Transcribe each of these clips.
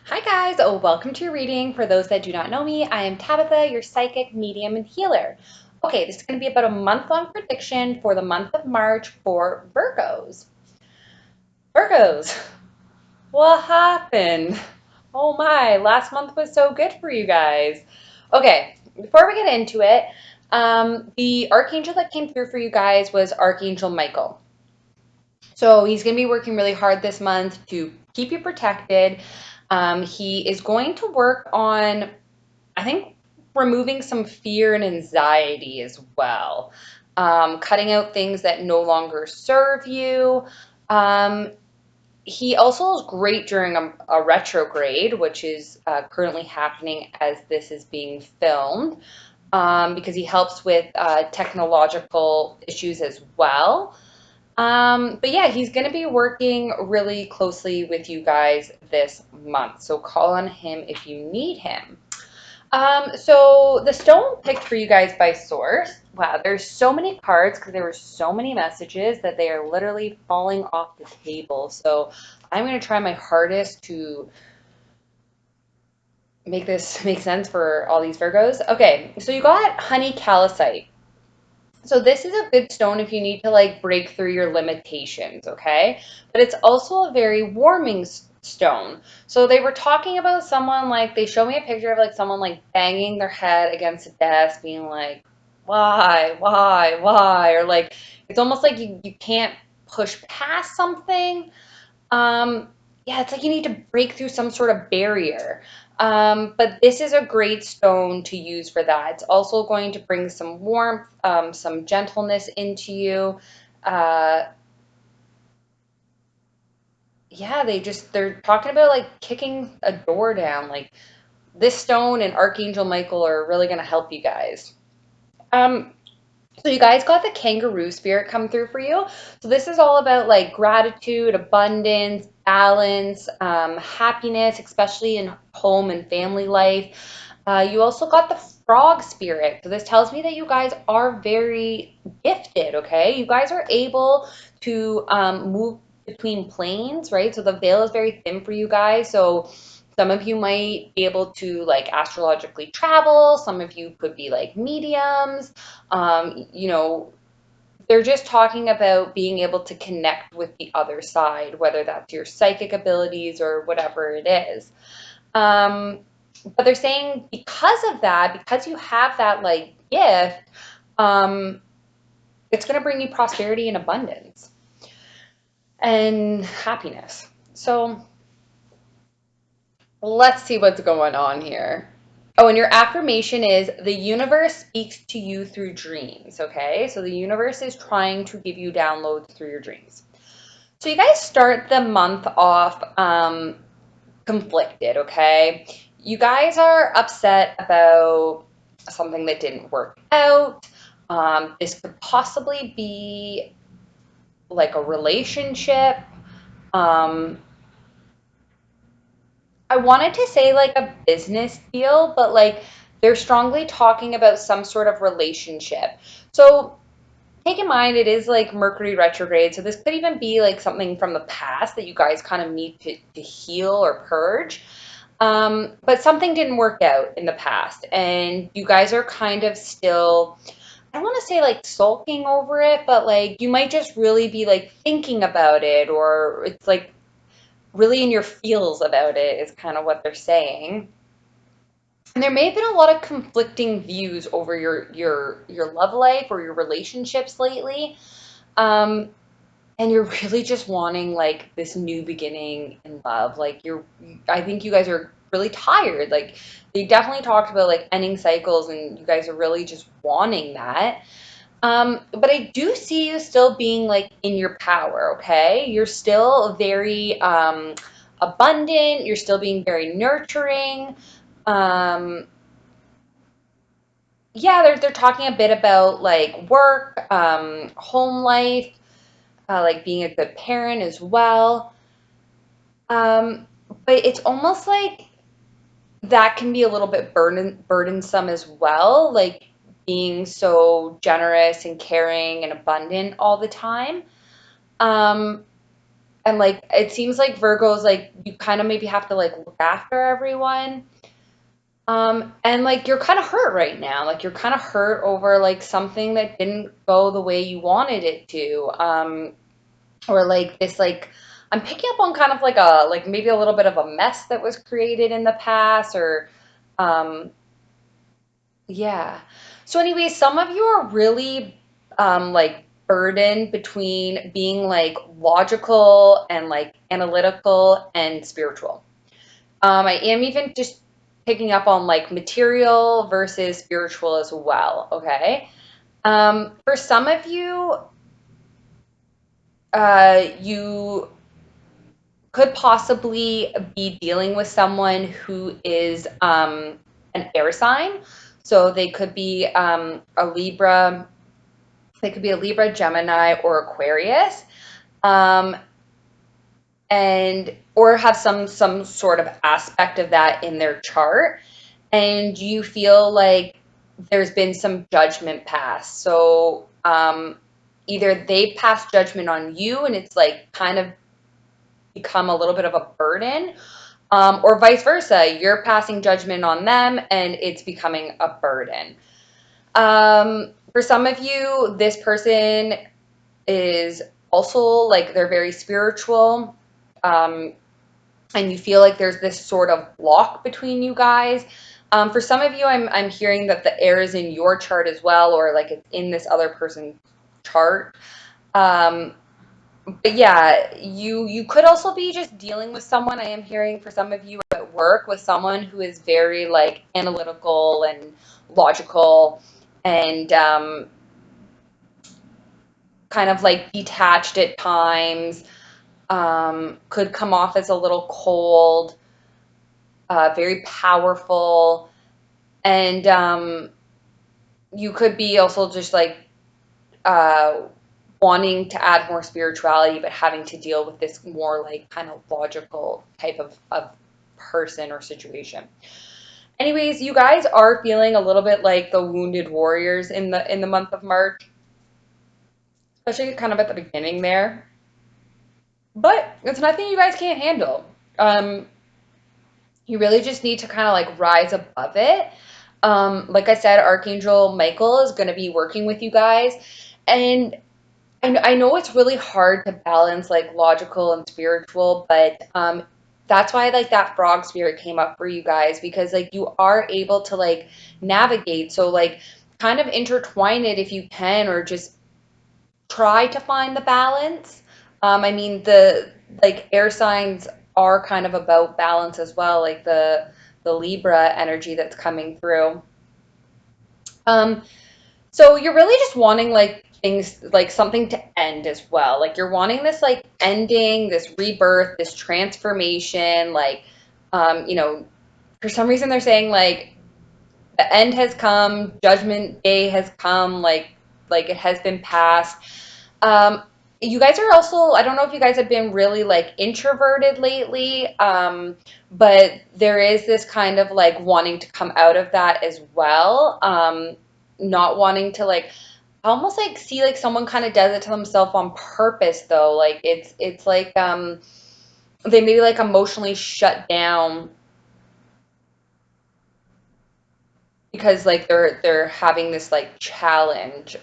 Hi guys, welcome to your reading. For those that do not know me, I am Tabitha, your psychic, medium, and healer. Okay, this is going to be about a month-long prediction for the month of March for Virgos. Virgos, what happened? Oh my, last month was so good for you guys. Okay, before we get into it, the archangel that came through for you guys was Archangel Michael. So he's going to be working really hard this month to keep you protected. He is going to work on, I think, removing some fear and anxiety as well. Cutting out things that no longer serve you. Um, he also is great during a retrograde, which is currently happening as this is being filmed, because he helps with technological issues as well. But yeah, he's going to be working really closely with you guys this month. So call on him if you need him. So the stone picked for you guys by source. Wow, there's so many cards because there were so many messages that they are literally falling off the table. So I'm going to try my hardest to make this make sense for all these Virgos. Okay, so you got honey calcite. So this is a good stone if you need to like break through your limitations, okay? But it's also a very warming stone. So they were talking about someone like they showed me a picture of like someone like banging their head against a desk being like, why? Or like it's almost like you can't push past something. Um, yeah, it's like you need to break through some sort of barrier. But this is a great stone to use for that. It's also going to bring some warmth, some gentleness into you. Uh, yeah, they're talking about like kicking a door down. Like this stone and Archangel Michael are really going to help you guys. Um, So you guys got the kangaroo spirit come through for you. So this is all about like gratitude, abundance, balance, happiness, especially in home and family life. You also got the frog spirit. So this tells me that you guys are very gifted, okay? You guys are able to move between planes, right? So the veil is very thin for you guys. So some of you might be able to like astrologically travel. Some of you could be like mediums. You know, they're just talking about being able to connect with the other side, whether that's your psychic abilities or whatever it is. Um, but they're saying because of that, because you have that like gift, um, it's going to bring you prosperity and abundance and happiness. So let's see what's going on here. Oh, and your affirmation is the universe speaks to you through dreams, okay? So the universe is trying to give you downloads through your dreams. So you guys start the month off conflicted, okay? You guys are upset about something that didn't work out. This could possibly be like a relationship. Um, I wanted to say like a business deal, but like they're strongly talking about some sort of relationship. So take in mind it is like Mercury retrograde, so this could even be like something from the past that you guys kind of need to heal or purge. But something didn't work out in the past, and you guys are kind of still, I don't want to say like sulking over it, but like you might just really be like thinking about it, or it's like really in your feels about it, is kind of what they're saying. And there may have been a lot of conflicting views over your love life or your relationships lately. Um, and you're really just wanting like this new beginning in love. Like I think you guys are really tired. Like they definitely talked about like ending cycles and you guys are really just wanting that. But I do see you still being like in your power, okay? You're still very abundant, you're still being very nurturing. Um, yeah, they're talking a bit about like work, home life, like being a good parent as well. Um, but it's almost like that can be a little bit burdensome as well, like being so generous and caring and abundant all the time. Um, And like it seems like Virgo's like you kind of maybe have to like look after everyone. And like you're kind of hurt right now. Like you're kind of hurt over like something that didn't go the way you wanted it to. Or like this like I'm picking up on kind of like a like maybe a little bit of a mess that was created in the past or um yeah. So anyways, some of you are really like burdened between being like logical and like analytical and spiritual. I am even just picking up on like material versus spiritual as well, okay? For some of you, you could possibly be dealing with someone who is an air sign. So they could be a Libra, they could be a Libra, Gemini, or Aquarius. Um, and or have some sort of aspect of that in their chart and you feel like there's been some judgment passed. So either they've passed judgment on you and it's like kind of become a little bit of a burden, or vice versa. You're passing judgment on them and it's becoming a burden. For some of you, this person is also like they're very spiritual. Um, and you feel like there's this sort of block between you guys. For some of you, I'm hearing that the air is in your chart as well, or like it's in this other person's chart. Um, but yeah, you could also be just dealing with someone. I am hearing for some of you at work with someone who is very like analytical and logical and kind of like detached at times. Could come off as a little cold, very powerful, and you could be also just like uh, wanting to add more spirituality, but having to deal with this more like kind of logical type of person or situation. Anyways, you guys are feeling a little bit like the wounded warriors in the month of March, especially kind of at the beginning there. But it's nothing you guys can't handle. Um, you really just need to kind of like rise above it. Like I said, Archangel Michael is going to be working with you guys. And I know it's really hard to balance like logical and spiritual, but that's why like that frog spirit came up for you guys because like you are able to like navigate. So like kind of intertwine it if you can, or just try to find the balance. I mean, the like air signs are kind of about balance as well, like the Libra energy that's coming through. Um, so you're really just wanting like things like something to end as well. Like you're wanting this like ending, this rebirth, this transformation. Like, for some reason they're saying like the end has come, judgment day has come, like it has been passed. Um, you guys are also, I don't know if you guys have been really like introverted lately, but there is this kind of like wanting to come out of that as well. Not wanting to like almost like see like someone kind of does it to themselves on purpose though. Like it's like they maybe like emotionally shut down because like they're having this like challenge.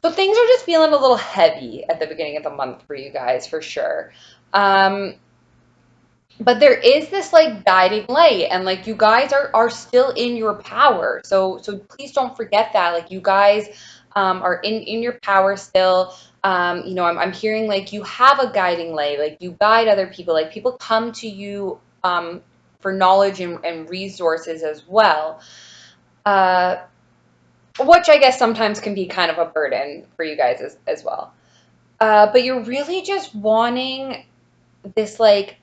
So things are just feeling a little heavy at the beginning of the month for you guys for sure. Um, but there is this like guiding light and like you guys are still in your power. So please don't forget that. Like you guys are in your power still. I'm hearing like you have a guiding light, like you guide other people, like people come to you for knowledge and resources as well. Uh, which I guess sometimes can be kind of a burden for you guys as well. But you're really just wanting this like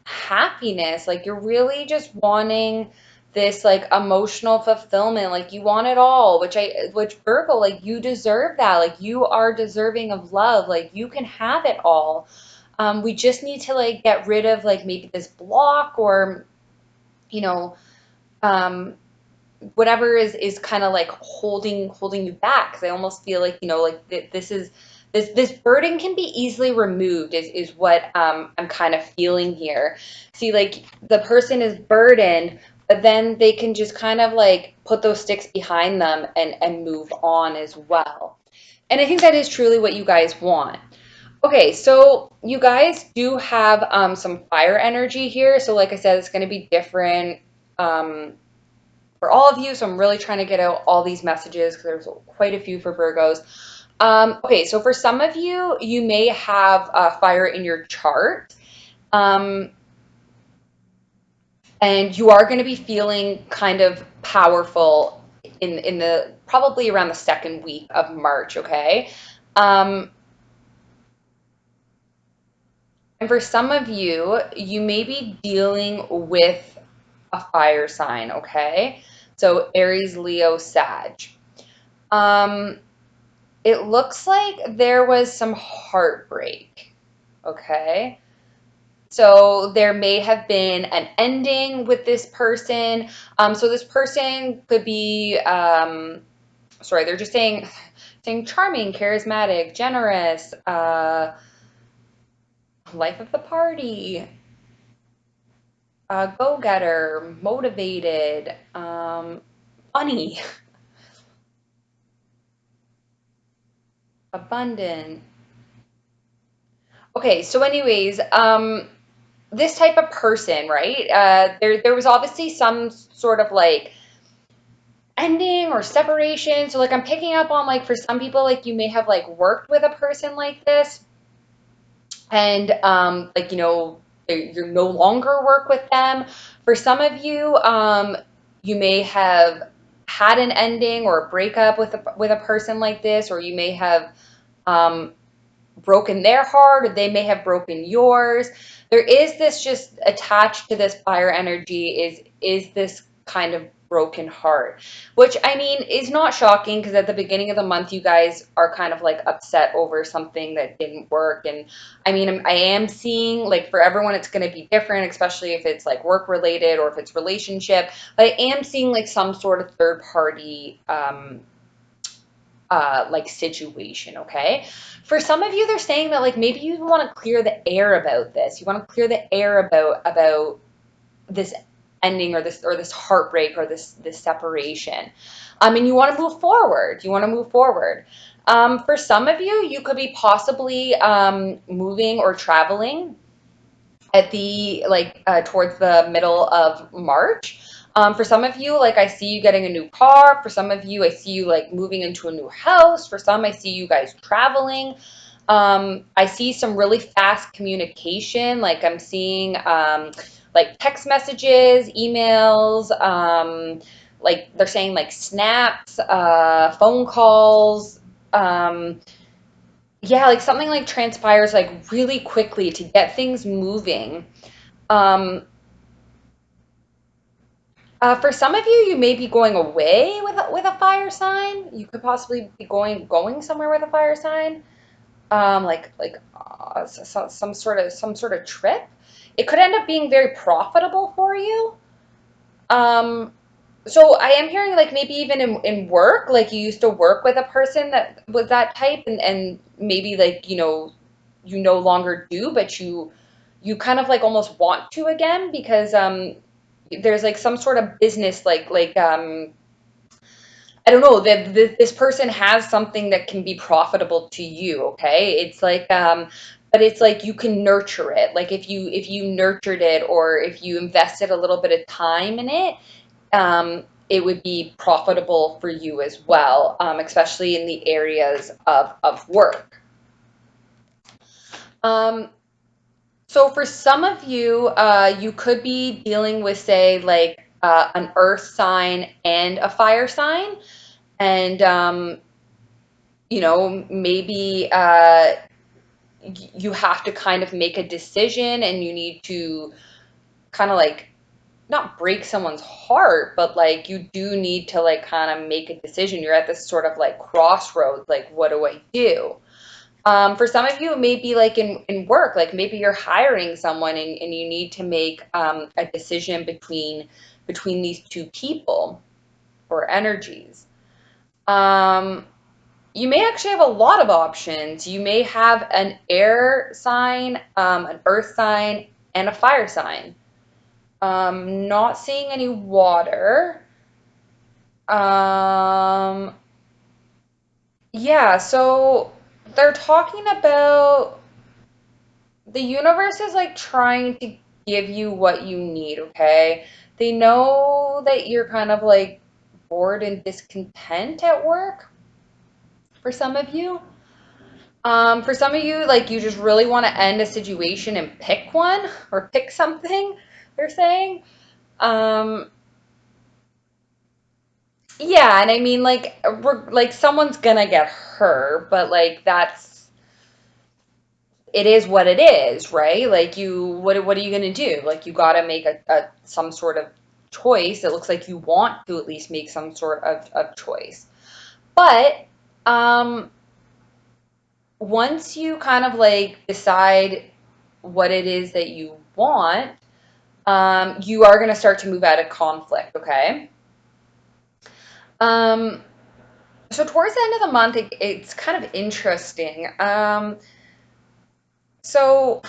happiness, like you're really just wanting this like emotional fulfillment, like you want it all, which Virgo, like you deserve that, like you are deserving of love, like you can have it all. We just need to like get rid of like maybe this block or you know um whatever is kind of like holding you back because I almost feel like like this is this burden can be easily removed is what I'm kind of feeling here. See, like the person is burdened, but then they can just kind of like put those sticks behind them and move on as well. And I think that is truly what you guys want. Okay, so you guys do have some fire energy here. So like I said, it's going to be different for all of you. So I'm really trying to get out all these messages because there's quite a few for Virgos. Okay, so for some of you, you may have fire in your chart. Um, and you are going to be feeling kind of powerful in the probably around the second week of March, okay? Um, and for some of you, you may be dealing with a fire sign, okay? So Aries, Leo, Sag. Um, it looks like there was some heartbreak, okay? So there may have been an ending with this person. So this person could be, sorry, they're just saying charming, charismatic, generous, life of the party, go-getter, motivated, funny, abundant. Okay, so anyways, this type of person, right? There was obviously some sort of like ending or separation. So like I'm picking up on like for some people, like you may have like worked with a person like this, and like you're no longer work with them. For some of you, you may have had an ending or a breakup with a person like this, or you may have um, broken their heart, or they may have broken yours. There is this just attached to this fire energy is this kind of broken heart, which I mean is not shocking because at the beginning of the month you guys are kind of like upset over something that didn't work. And I mean I am seeing like for everyone it's going to be different, especially if it's like work related or if it's relationship, but I am seeing like some sort of third party like situation, okay? For some of you, they're saying that like maybe you want to clear the air about this. You want to clear the air about this ending or this heartbreak or this separation. And you want to move forward. You want to move forward. For some of you, you could be possibly moving or traveling at the like towards the middle of March. For some of you, like I see you getting a new car. For some of you, I see you like moving into a new house. For some, I see you guys traveling. I see some really fast communication. Like I'm seeing like text messages, emails, like they're saying like snaps, phone calls. Yeah, like something like transpires like really quickly to get things moving. Um, for some of you, you may be going away with a fire sign. You could possibly be going somewhere with a fire sign, some sort of trip. It could end up being very profitable for you. Um, so I am hearing like maybe even in work, like you used to work with a person that was that type, and maybe like you no longer do, but you kind of like almost want to again because there's like some sort of business I don't know that this person has something that can be profitable to you. Okay, it's like but it's like you can nurture it. Like if you nurtured it or if you invested a little bit of time in it, it would be profitable for you as well, especially in the areas of work. Um, So for some of you, you could be dealing with, say, like an earth sign and a fire sign, and maybe you have to kind of make a decision, and you need to kind of like not break someone's heart, but like you do need to like kind of make a decision. You're at this sort of like crossroads, like what do I do? For some of you, it may be like in work, like maybe you're hiring someone and you need to make a decision between these two people or energies. Um, you may actually have a lot of options. You may have an air sign, an earth sign, and a fire sign. Not seeing any water. Um, yeah, so they're talking about the universe is like trying to give you what you need, okay? They know that you're kind of like bored and discontent at work for some of you. For some of you, like you just really want to end a situation and pick one or pick something, they're saying. Um, yeah, and I mean like someone's gonna get hurt, but like that's it is what it is, right? Like what are you gonna do? Like you gotta make a some sort of choice. It looks like you want to at least make some sort of choice. But um once you kind of like decide what it is that you want, you are gonna start to move out of conflict, okay? Um so towards the end of the month, it's kind of interesting. So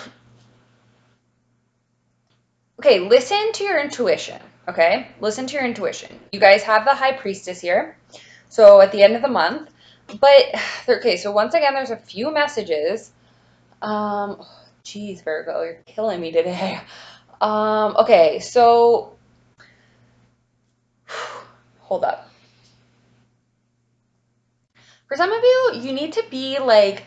okay, listen to your intuition. Okay, listen to your intuition. You guys have the High Priestess here. So at the end of the month, but okay. So once again, there's a few messages. Geez, Virgo, you're killing me today. Okay, so hold up. For some of you, you need to be like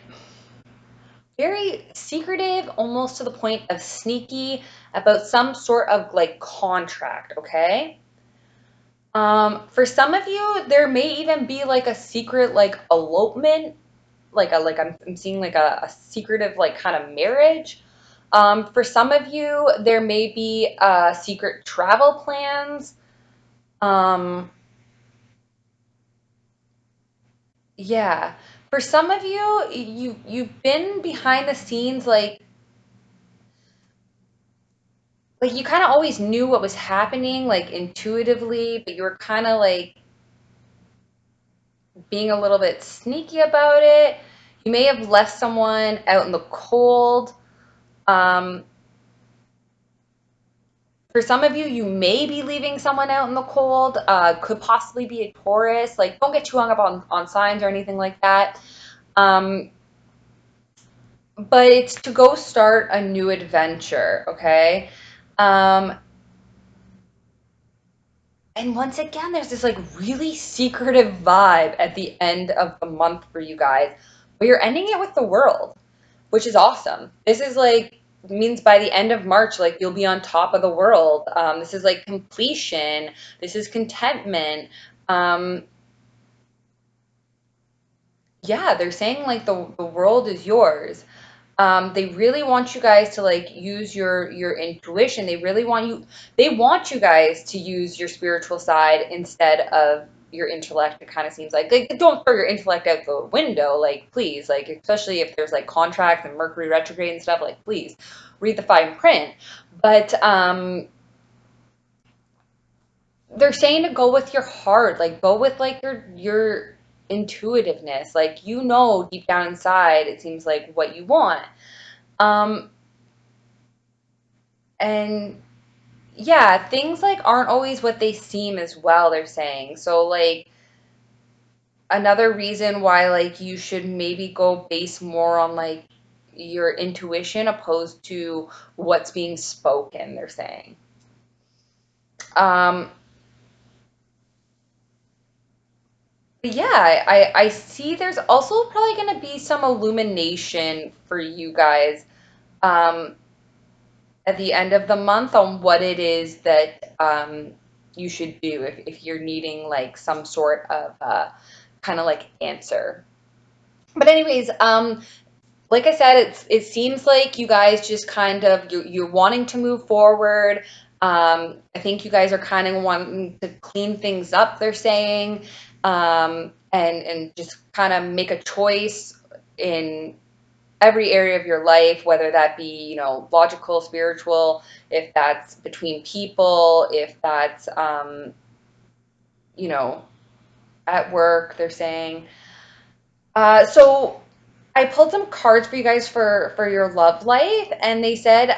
very secretive, almost to the point of sneaky about some sort of like contract. Okay. For some of you, there may even be like a secret like elopement, I'm seeing like a secretive like kind of marriage. For some of you, there may be secret travel plans. Um, yeah. For some of you, you've been behind the scenes like you kind of always knew what was happening like intuitively, but you were kind of like being a little bit sneaky about it. You may have left someone out in the cold. Um, for some of you, you may be leaving someone out in the cold. Could possibly be a Taurus. Like, don't get too hung up on signs or anything like that. Um, but it's to go start a new adventure, okay? Um, and once again, there's this like really secretive vibe at the end of the month for you guys, but you're ending it with the world, which is awesome. This is like means by the end of March, like you'll be on top of the world. This is like completion. This is contentment. Um, yeah, they're saying like the world is yours. They really want you guys to like use your intuition. They want you guys to use your spiritual side instead of your intellect. It kind of seems like don't throw your intellect out the window, like please, like especially if there's like contracts and Mercury retrograde and stuff, like please read the fine print. But they're saying to go with your heart, like go with like your intuitiveness, like you know deep down inside it seems like what you want. um and yeah, things like aren't always what they seem as well, they're saying. So like another reason why like you should maybe go base more on like your intuition opposed to what's being spoken, they're saying. um but yeah, I see there's also probably going to be some illumination for you guys um at the end of the month on what it is that you should do if you're needing like some sort of kind of like answer. But anyways, like I said, it seems like you guys just kind of you're wanting to move forward. I think you guys are kind of wanting to clean things up, they're saying, and just kind of make a choice in every area of your life, whether that be, logical, spiritual, if that's between people, if that's, you know, at work, they're saying. So I pulled some cards for you guys for your love life, and they said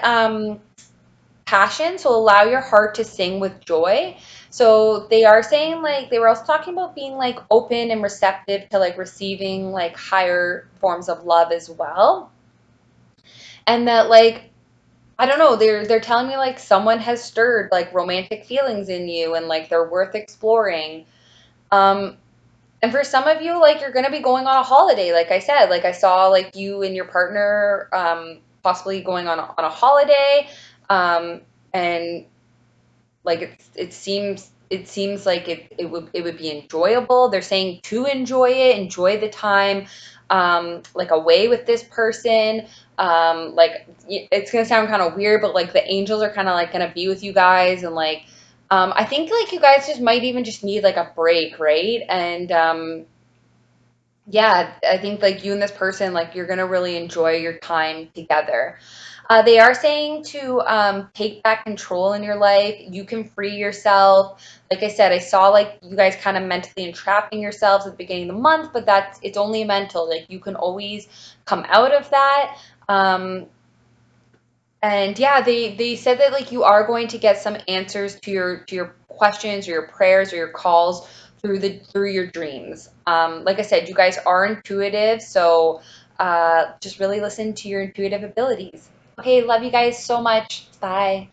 passion, so allow your heart to sing with joy. So they are saying like they were also talking about being like open and receptive to like receiving like higher forms of love as well. And that like I don't know, they're telling me like someone has stirred like romantic feelings in you and like they're worth exploring. Um and for some of you, like you're gonna be going on a holiday, like I said, like I saw like you and your partner possibly going on a holiday. And like it seems like it would be enjoyable. They're saying to enjoy it, enjoy the time, like away with this person. Like it's gonna sound kind of weird, but like the angels are kind of like gonna be with you guys, and like I think like you guys just might even just need like a break, right? And yeah, I think like you and this person, like you're gonna really enjoy your time together. They are saying to take back control in your life. You can free yourself. Like I said, I saw like you guys kind of mentally entrapping yourselves at the beginning of the month, but it's only mental. Like you can always come out of that. Um, and yeah, they said that like you are going to get some answers to your questions or your prayers or your calls through your dreams. Like I said, you guys are intuitive, so just really listen to your intuitive abilities. Okay, love you guys so much. Bye.